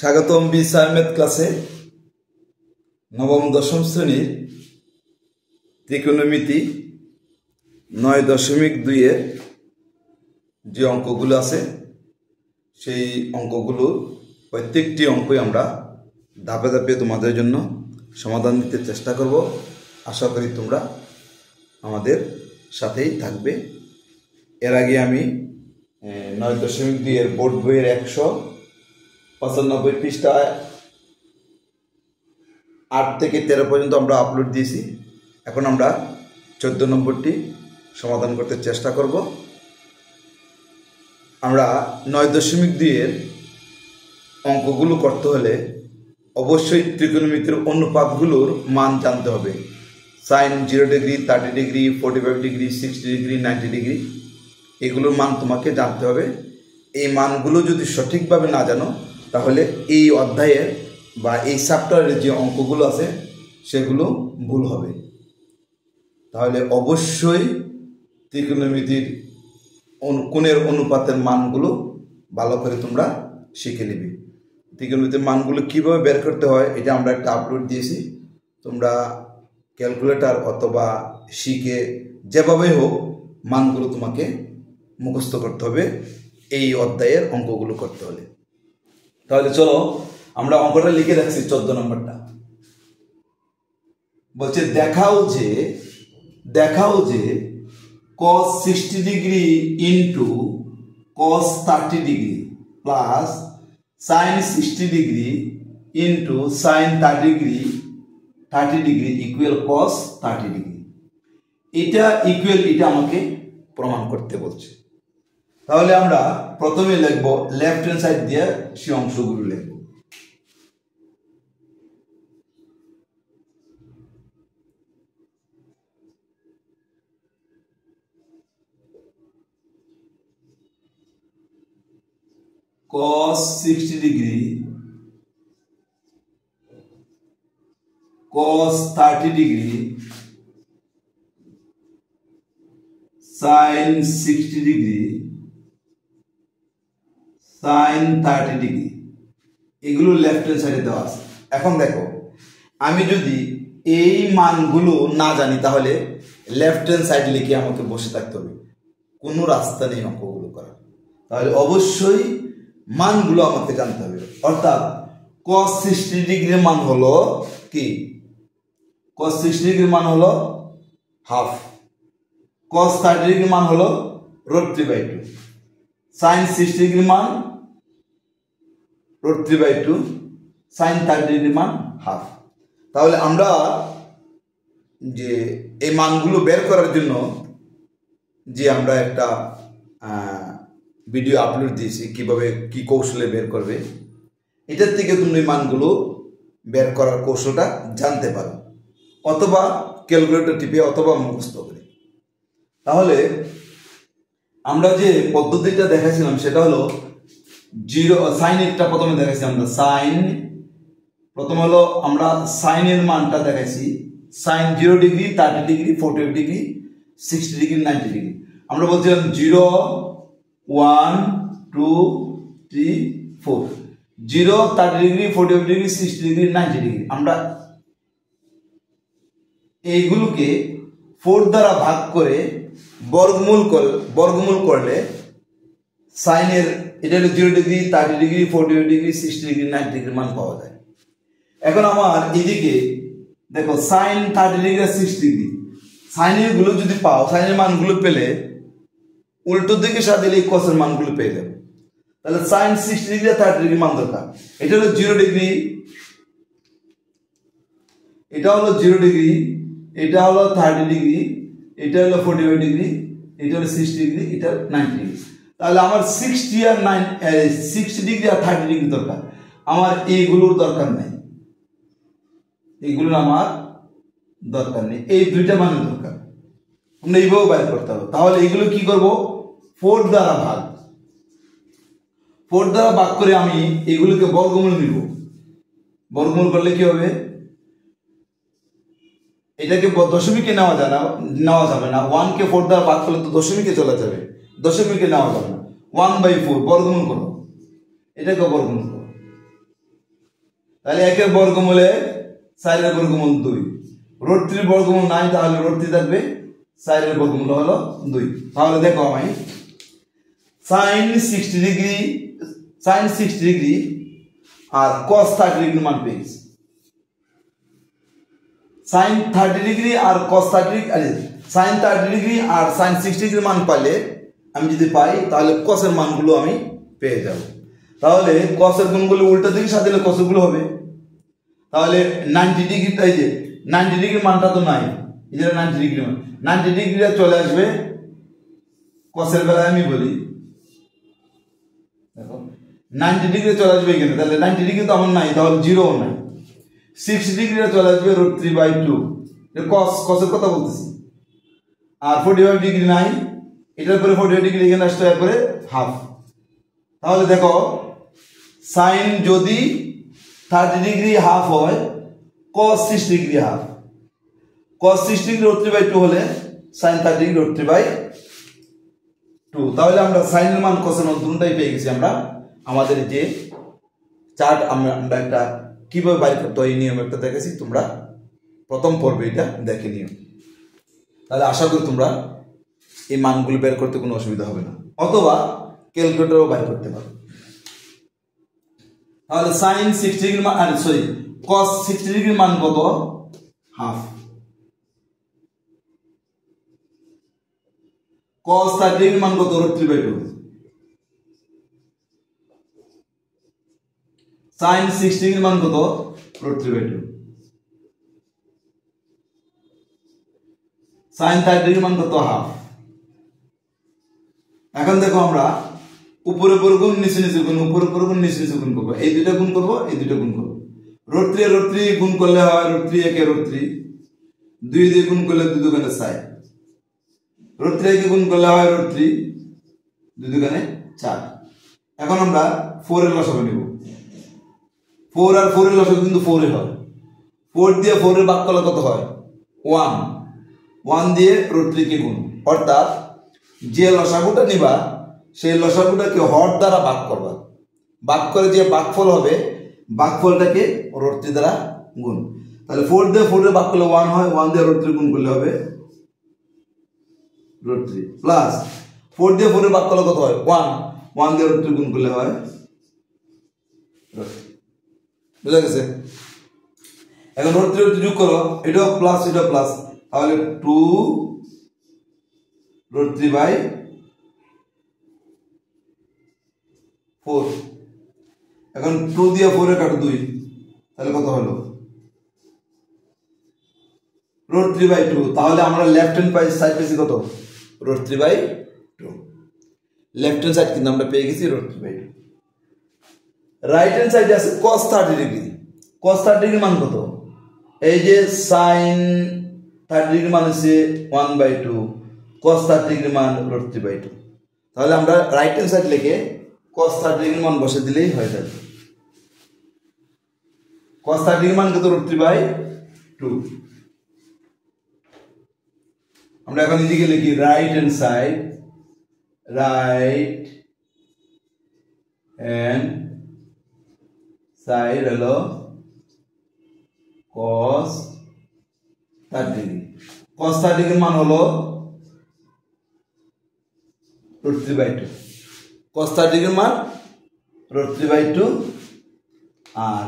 স্বাগতম বিসারমেদ ক্লাসে নবম দশম শ্রেণীর ত্রিকোণমিতি 9.2 এর যে অঙ্কগুলো আছে সেই অঙ্কগুলো প্রত্যেকটি অঙ্কই আমরা ধাপে ধাপে তোমাদের জন্য সমাধান দিতে চেষ্টা করব। আশা করি তোমরা আমাদের সাথেই থাকবে। এর আগে আমি 9.2 এর বোর্ড বইয়ের 195 পৃষ্ঠায় 8 থেকে 13 পর্যন্ত আমরা আপলোড দিয়েছি। এখন আমরা 14 নম্বরটি সমাধান করতে চেষ্টা করব। আমরা 9.2 এর অঙ্কগুলো করতে হলে অবশ্যই ত্রিকোণমিতির অনুপাতগুলোর মান জানতে হবে। Sine 0 degree, 30 degree, 45 degree, 60 degree, 90 degree, এগুলোর মান তোমাকে জানতে হবে। এই মানগুলো যদি সঠিকভাবে না জানো তাহলে এই অধ্যায়ের বা এই চ্যাপ্টারের যে অঙ্কগুলো আছে সেগুলো ভুল হবে। তাহলে অবশ্যই ত্রিকোণমিতির কোণের অনুপাতের মানগুলো ভালো করে তোমরা শিখে নেবে। ত্রিকোণমিতির মানগুলো কীভাবে বের করতে হয় এটা আমরা একটা আপলোড দিয়েছি। তোমরা ক্যালকুলেটর অথবা শিখে যেভাবে হোক মানগুলো তোমাকে মুখস্থ করতে হবে এই অধ্যায়ের অঙ্কগুলো করতে হলে। তাহলে চলো আমরা অঙ্কটা লিখে রাখছি 14 নম্বরটা। বলছে দেখাও যে cos 60 degree into cos 30 degree plus sin 60 degree into sin 30 degree equal cos 30 degree. এটা ইকুয়াল এটা আমাকে প্রমাণ করতে বলছে। তাহলে আমরা প্রথমে লিখব লেফট হ্যান্ড সাইড দিয়ে সেই অংশগুলো লিখব। cos 60 degree, cos 30 degree, sin 60 degree, sin 30 degree, এগুলো লেফট হ্যান্ড সাইডে দেওয়া আছে। এখন দেখো আমি যদি এই মানগুলো না জানি তাহলে লেফট হ্যান্ড সাইড লিখে আমাকে বসে থাকতে হবে, কোনো রাস্তা নেই অঙ্কগুলো করার। তাহলে অবশ্যই মানগুলো আমাকে জানতে হবে। অর্থাৎ cos 60 ডিগ্রির মান হলো কি? cos 60 ডিগ্রির মান হলো হাফ, cos 30 ডিগ্রির মান হলো √3/2, sin 60 ডিগ্রির মান √3/2, sin 30 ডিগ্রির মান হাফ। তাহলে আমরা যে এই মানগুলো বের করার জন্য যে আমরা একটা ভিডিও আপলোড দিয়েছি কিভাবে কি কৌশলে বের করবে, এটার থেকে তুমি মানগুলো বের করার কৌশলটা জানতে পারো, অথবা ক্যালকুলেটর টিপে অথবা মুখস্থ করে। তাহলে আমরা যে পদ্ধতিটা দেখাইছিলাম সেটা হলো সাইনেরটা প্রথমে দেখাইছি আমরা। প্রথম হলো আমরা সাইনের মানটা দেখাইছি, sine 0 degree, 30 degree, 45 degree, 60 degree, 90 degree. আমরা বলছিলাম 0, 1, 2, 3, 4, 0, 30 ডিগ্রি, 45 ডিগ্রি, 60 ডিগ্রি, 90 ডিগ্রি। আমরা এইগুলোকে 4 দ্বারা ভাগ করে বর্গমূল করলে সাইনের এটা হলো 0 degree, 30 degree, 45 degree, 60 degree, 90 degree মান পাওয়া যায়। এখন আমার এদিকে দেখো সাইন 30 ডিগ্রি, 60 ডিগ্রি, সাইনের গুলো যদি পাও, সাইনের মানগুলো পেলে উল্টো দিকে সাজিয়ে এই কসের মানগুলো পেয়ে যাবে। তাহলে সাইন 60 ডিগ্রি আর 30 ডিগ্রি মান দরকার। এটা হলো 0 ডিগ্রি, এটা হলো 0 ডিগ্রি, এটা হলো 30 ডিগ্রি, এটা হলো 45 ডিগ্রি, এটা হলো 60 ডিগ্রি, এটা 90 ডিগ্রি। তাহলে আমার 60 ডিগ্রি আর 30 ডিগ্রি দরকার, আমার এইগুলোর দরকার নেই, এইগুলোর আমার দরকার নেই, এই দুইটা মানের দরকার। আমরা এইভাবে বাইর করতে হবে। তাহলে এগুলো কি করব? 4 দ্বারা ভাগ করে আমি এগুলোকে বর্গমূল নিব। বর্গমূল করলে কি হবে? এটাকে দশমিকে নেওয়া যাবে না। 1 কে 4 দ্বারা ভাগ করলে তো দশমিকে চলে যাবে, দশমিকে নেওয়া যাবে না। 1/4 বর্গমূল করো, এটাকে বর্গমূল করো। তাহলে 1 এর বর্গমূলে 4 এর বর্গমূল 2, রুট 3 বর্গমূল নাই, তাহলে রুট 3 থাকবে, 4 এর বর্গমূল হলো 2। তাহলে দেখো আমি sin 60 ডিগ্রি আর cos 30 ডিগ্রি মান পেয়েছি। sin 30 ডিগ্রি আর cos 30 ডিগ্রি, sin 30 ডিগ্রি আর sin 60 ডিগ্রি মান পাইলে আমি যদি পাই তাহলে cos এর মানগুলো আমি পেয়ে যাব। তাহলে cos এর গুণগুলো উল্টা দিকে সাজালে cos গুলো হবে। তাহলে 90 ডিগ্রি, এই যে 90 ডিগ্রি মানটা তো নাই, এই যে 90 ডিগ্রি মান, 90 ডিগ্রিটা চলে আসবে cos এর বেলায় আমি বলি, দেখো 90 ডিগ্রি চলে আসবে এখানে, তাহলে 90 ডিগ্রি তো আমার নাই, তাহলে 0 নাই। 60 ডিগ্রিটা চলে আসবে √3/2, cos এর কথা বলতেছি। আর 45 ডিগ্রি নাই, এটার পরে 45 ডিগ্রি এখানে আসতে একবারে হাফ। তাহলে দেখো sin যদি 30 ডিগ্রি হাফ হয়, cos 60 degree half, cos 60 degree √3/2 হলে sin 30 ডিগ্রি √3/2। তাহলে আমরা sin এর মান cos এর মান দুটোটাই পেয়ে গেছি। আমরা আমাদের যে চার্ট আমরা একটা কিভাবে বাইর করতে হয় এই নিয়ম একটা দেখেছি, তোমরা প্রথম পর্বে এটা দেখে নিও। তাহলে আশা করি তোমরা এই মানগুলো বের করতে কোনো অসুবিধা হবে না, অথবা ক্যালকুলেটরও বাইর করতে পারো। তাহলে sin 60 ডিগ্রি মান, cos 60 ডিগ্রির মান কত? হাফ। cos 30 ডিগ্রির মান কত? √3/2। sin 60 ডিগ্রির মান কত? √3/2। sin 30 ডিগ্রির মান কত? হাফ। এখন দেখো আমরা উপরে উপরে গুণ, নিচে নিচে গুণ, উপরে উপরে গুণ, নিচে নিচে গুণ করবো। এই দুইটা গুণ করবো, এই দুইটা গুণ করবো। √3 √3 গুণ করলে হয় √3 1 √3, 2 দিয়ে গুণ করলে 2 দুগুণে 4, √3 কে গুণ করলে হয় √3, 2 দুগুণে 4। এখন আমরা 4 এর লসাগু নিব। 4 আর 4 এর লসাগু কিন্তু 4 এ হয়। 4 দিয়ে 4 এর ভাগ করলে কত হয়? 1। 1 দিয়ে √3 কে গুণ, অর্থাৎ যে লসাগুটা নিবা সেই লসাগুটাকে হর দ্বারা ভাগ করবা, ভাগ করে যে ভাগফল হবে ভাগফলটাকে √3 দ্বারা গুণ। তাহলে 4 দিয়ে 4 এর ভাগ করলে 1 হয়, 1 দিয়ে √3 গুণ করলে হবে √3, প্লাস 4 দিয়ে 4 এর ভাগ করলে কত হয়? 1, 1 দিয়ে √3 গুণ করলে হয় √3। বুঝা গেছে? এখন √3 যোগ করো, এটাও প্লাস এটা প্লাস, তাহলে 2 √3/4। এখন 2 দিয়ে 4 এ কাটো 2, তাহলে কত হলো? √3/2। তাহলে আমরা লেফট হ্যান্ড সাইড পেয়েছি কত? √3/2। লেফট হ্যান্ড সাইড কিন্তু আমরা পেয়ে গেছি √3/2। রাইট হ্যান্ড সাইডে আছে cos 30 ডিগ্রি। cos 30 ডিগ্রি মান কত? এই যে sin 30 ডিগ্রি মান হচ্ছে 1/2, cos 30 ডিগ্রি মান √3/2। তাহলে আমরা রাইট হ্যান্ড সাইড লিখে cos 30 ডিগ্রি মান বসে দিলেই হয়ে যাবে। cos 30 ডিগ্রি মান কত? √3/2। আমরা এখন এদিকে লিখি রাইট হ্যান্ড সাইড হলো cos 30 ডিগ্রি। cos 30 ডিগ্রির মান হলো √3/2। cos 30 ডিগ্রির মান √3/2। আর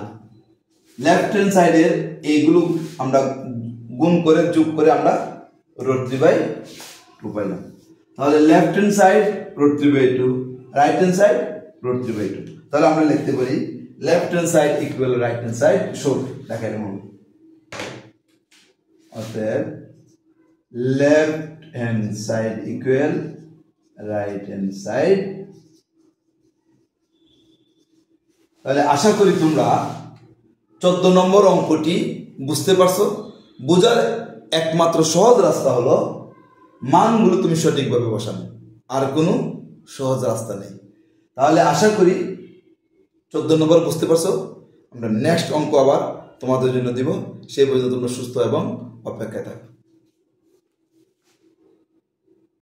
লেফট হ্যান্ড সাইডের এইগুলো আমরা গুণ করে যোগ করে আমরা √3/2 পাইলাম। তাহলে left hand side √3/2, right hand side √3/2। তাহলে আমরা লিখতে পারি left hand side equal right hand side. শোট দেখাইলাম আমি, অতএব left hand side equal right hand side. তাহলে আশা করি তোমরা 14 নম্বর অঙ্কটি বুঝতে পারছো। বোঝার একমাত্র সহজ রাস্তা হলো মানগুলো তুমি সঠিকভাবে বসানো, আর কোনো সহজ রাস্তা নেই। তাহলে আশা করি 14 নম্বর বুঝতে পারছো। আমরা নেক্সট অঙ্ক আবার তোমাদের জন্য দিব, সেই পর্যন্ত তোমরা সুস্থ এবং অপেক্ষায় থাকো।